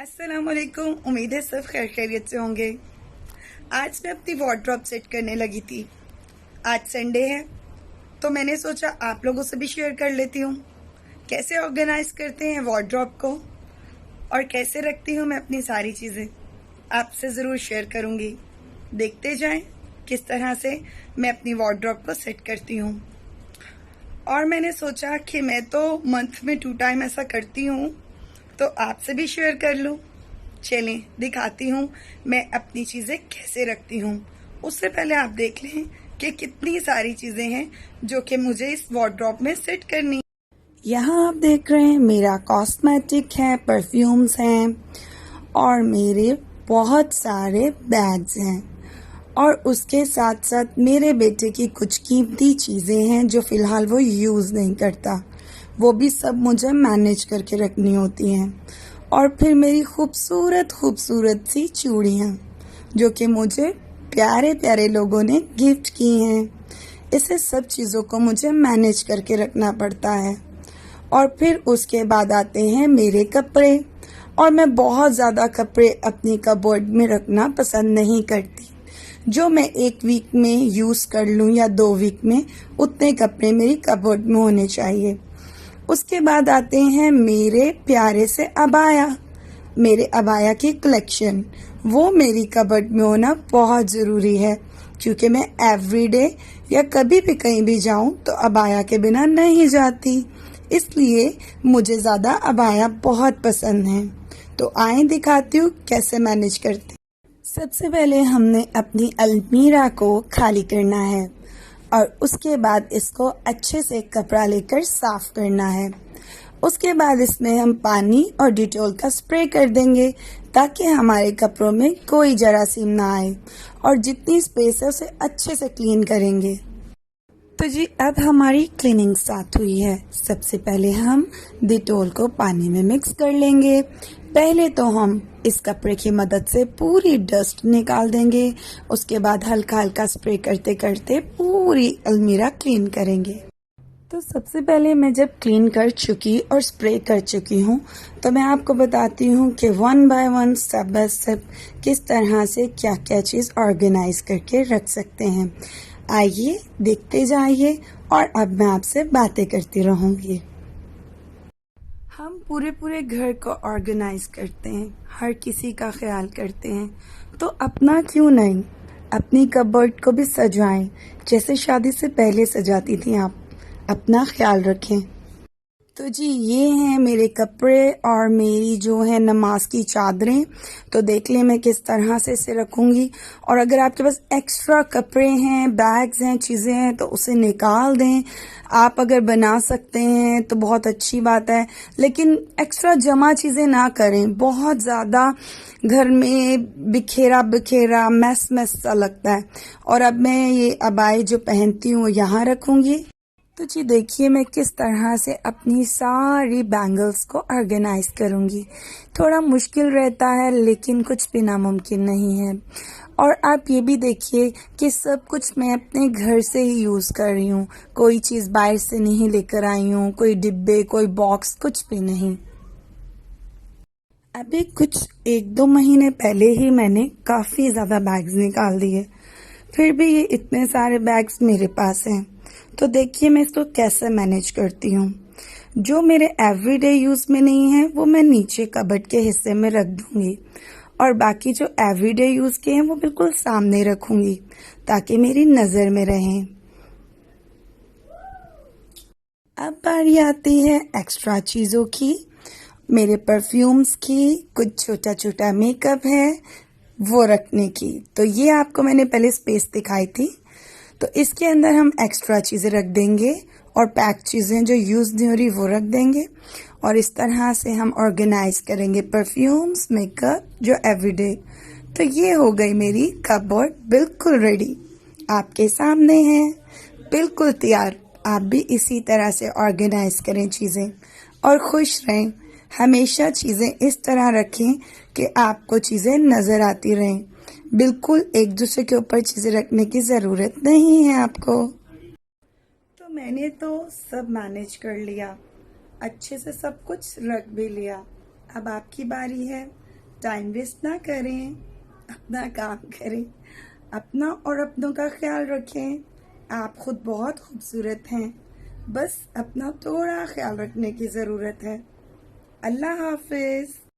अस्सलामुअलैकुम। उम्मीद है सब खैर खैरियत से होंगे। आज मैं अपनी वार्डरोब सेट करने लगी थी। आज संडे है तो मैंने सोचा आप लोगों से भी शेयर कर लेती हूँ कैसे ऑर्गेनाइज करते हैं वार्डरोब को और कैसे रखती हूँ मैं अपनी सारी चीज़ें। आपसे ज़रूर शेयर करूँगी। देखते जाएं किस तरह से मैं अपनी वार्डरोब को सेट करती हूँ। और मैंने सोचा कि मैं तो मंथ में 2 टाइम ऐसा करती हूँ तो आपसे भी शेयर कर लूँ। चलें दिखाती हूँ मैं अपनी चीज़ें कैसे रखती हूँ। उससे पहले आप देख लें कि कितनी सारी चीज़ें हैं जो कि मुझे इस वार्डरोब में सेट करनी। यहाँ आप देख रहे हैं मेरा कॉस्मेटिक है, परफ्यूम्स हैं और मेरे बहुत सारे बैग्स हैं और उसके साथ साथ मेरे बेटे की कुछ कीमती चीज़ें हैं जो फ़िलहाल वो यूज़ नहीं करता। वो भी सब मुझे मैनेज करके रखनी होती हैं। और फिर मेरी खूबसूरत खूबसूरत सी चूड़ियाँ जो कि मुझे प्यारे प्यारे लोगों ने गिफ्ट की हैं। इसे सब चीज़ों को मुझे मैनेज करके रखना पड़ता है। और फिर उसके बाद आते हैं मेरे कपड़े। और मैं बहुत ज़्यादा कपड़े अपनी कबोर्ड में रखना पसंद नहीं करती। जो मैं 1 वीक में यूज़ कर लूँ या 2 वीक में, उतने कपड़े मेरी कबोर्ड में होने चाहिए। उसके बाद आते हैं मेरे प्यारे से अबाया, मेरे अबाया की कलेक्शन। वो मेरी कबर्ड में होना बहुत ज़रूरी है क्योंकि मैं एवरीडे या कभी भी कहीं भी जाऊं तो अबाया के बिना नहीं जाती। इसलिए मुझे ज़्यादा अबाया बहुत पसंद है। तो आए दिखाती हूँ कैसे मैनेज करती। सबसे पहले हमने अपनी अलमीरा को खाली करना है और उसके बाद इसको अच्छे से कपड़ा लेकर साफ करना है। उसके बाद इसमें हम पानी और डिटॉल का स्प्रे कर देंगे ताकि हमारे कपड़ों में कोई जरासीम ना आए और जितनी स्पेस है उसे अच्छे से क्लीन करेंगे। तो जी अब हमारी क्लीनिंग स्टार्ट हुई है। सबसे पहले हम डिटॉल को पानी में मिक्स कर लेंगे। पहले तो हम इस कपड़े की मदद से पूरी डस्ट निकाल देंगे। उसके बाद हल्का हल्का स्प्रे करते करते पूरी अलमीरा क्लीन करेंगे। तो सबसे पहले मैं जब क्लीन कर चुकी और स्प्रे कर चुकी हूँ तो मैं आपको बताती हूँ कि 1 बाय 1 स्टेप बाय स्टेप किस तरह से क्या क्या चीज़ ऑर्गेनाइज करके रख सकते हैं। आइए देखते जाइए और अब मैं आपसे बातें करती रहूँगी। हम पूरे घर को ऑर्गेनाइज करते हैं, हर किसी का ख्याल करते हैं, तो अपना क्यों नहीं अपनी कबर्ड को भी सजाएं जैसे शादी से पहले सजाती थी आप। अपना ख्याल रखें। तो जी ये हैं मेरे कपड़े और मेरी जो है नमाज की चादरें। तो देख लें मैं किस तरह से इसे रखूँगी। और अगर आपके पास एक्स्ट्रा कपड़े हैं, बैग्स हैं, चीज़ें हैं तो उसे निकाल दें। आप अगर बना सकते हैं तो बहुत अच्छी बात है, लेकिन एक्स्ट्रा जमा चीज़ें ना करें। बहुत ज़्यादा घर में बिखेरा बिखेरा मैस मैस सा लगता है। और अब मैं ये अबाई जो पहनती हूँ यहाँ रखूँगी। तो जी देखिए मैं किस तरह से अपनी सारी बैंगल्स को ऑर्गेनाइज करूँगी। थोड़ा मुश्किल रहता है लेकिन कुछ भी नामुमकिन नहीं है। और आप ये भी देखिए कि सब कुछ मैं अपने घर से ही यूज़ कर रही हूँ। कोई चीज़ बाहर से नहीं लेकर आई हूँ, कोई डिब्बे, कोई बॉक्स, कुछ भी नहीं। अभी कुछ 1-2 महीने पहले ही मैंने काफ़ी ज़्यादा बैग्स निकाल दिए, फिर भी ये इतने सारे बैग्स मेरे पास हैं। तो देखिए मैं इसको कैसे मैनेज करती हूँ। जो मेरे एवरीडे यूज़ में नहीं है वो मैं नीचे कबर्ड के हिस्से में रख दूँगी और बाकी जो एवरीडे यूज़ के हैं वो बिल्कुल सामने रखूँगी ताकि मेरी नज़र में रहें। अब बारी आती है एक्स्ट्रा चीज़ों की। मेरे परफ्यूम्स की, कुछ छोटा छोटा मेकअप है वो रखने की। तो ये आपको मैंने पहले स्पेस दिखाई थी। तो इसके अंदर हम एक्स्ट्रा चीज़ें रख देंगे और पैक चीज़ें जो यूज़ नहीं हो रही वो रख देंगे। और इस तरह से हम ऑर्गेनाइज करेंगे परफ्यूम्स, मेकअप जो एवरीडे। तो ये हो गई मेरी कबर्ड बिल्कुल रेडी, आपके सामने है, बिल्कुल तैयार। आप भी इसी तरह से ऑर्गेनाइज करें चीज़ें और खुश रहें। हमेशा चीज़ें इस तरह रखें कि आपको चीज़ें नज़र आती रहें। बिल्कुल एक दूसरे के ऊपर चीज़ें रखने की ज़रूरत नहीं है आपको। तो मैंने तो सब मैनेज कर लिया, अच्छे से सब कुछ रख भी लिया। अब आपकी बारी है। टाइम वेस्ट ना करें, अपना काम करें, अपना और अपनों का ख्याल रखें। आप खुद बहुत खूबसूरत हैं, बस अपना थोड़ा ख्याल रखने की ज़रूरत है। अल्लाह हाफिज़।